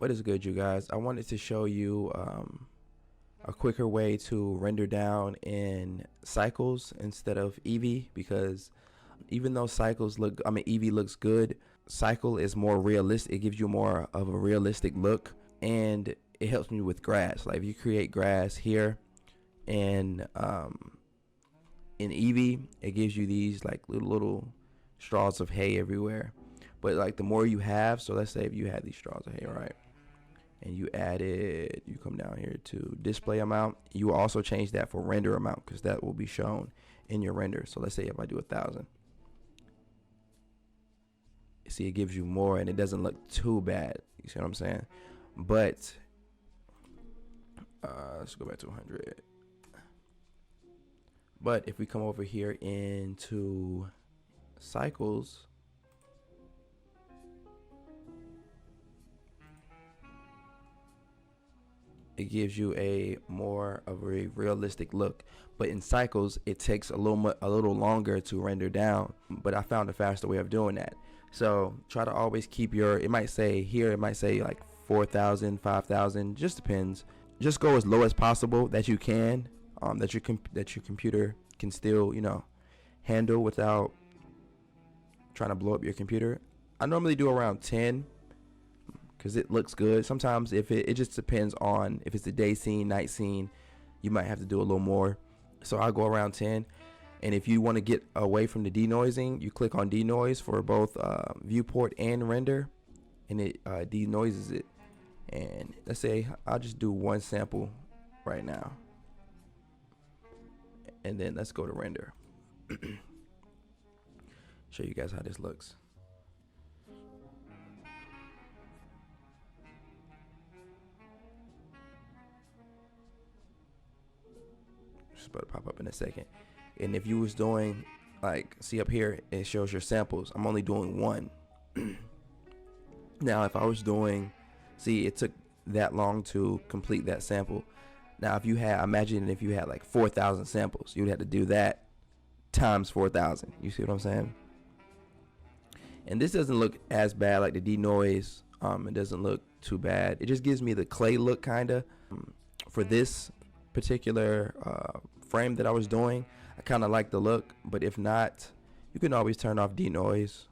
What is good, you guys? I wanted to show you a quicker way to render down in Cycles instead of Eevee, because even though Eevee looks good, Cycle is more realistic. It gives you more of a realistic look, and it helps me with grass. Like if you create grass here and in Eevee, it gives you these like little straws of hay everywhere. But like the more you have, so let's say if you had these straws of hay, right? And you come down here to display amount. You will also change that for render amount, because that will be shown in your render. So let's say if I do 1,000, see it gives you more and it doesn't look too bad. You see what I'm saying? But let's go back to 100. But if we come over here into Cycles, it gives you a more of a realistic look. But in Cycles, it takes a little longer to render down, but I found a faster way of doing that. So try to always keep your, it might say like 4,000, 5,000, just depends. Just go as low as possible that you can, that your computer can still, handle without trying to blow up your computer. I normally do around 10, because it looks good. Sometimes if it just depends on if it's a day scene, night scene, you might have to do a little more. So I'll go around 10. And if you want to get away from the denoising, you click on denoise for both viewport and render, and it denoises it. And let's say I'll just do one sample right now, and then let's go to render. Show you guys how this looks. It's about to pop up in a second. And if you was doing, like, see up here, it shows your samples. I'm only doing one. Now, if I was doing, see, it took that long to complete that sample. Now, if you had, imagine if you had like 4,000 samples, you'd have to do that times 4,000. You see what I'm saying? And this doesn't look as bad, like the denoise. It doesn't look too bad. It just gives me the clay look, kinda. For this particular frame that I was doing, I kind of like the look. But if not, you can always turn off denoise.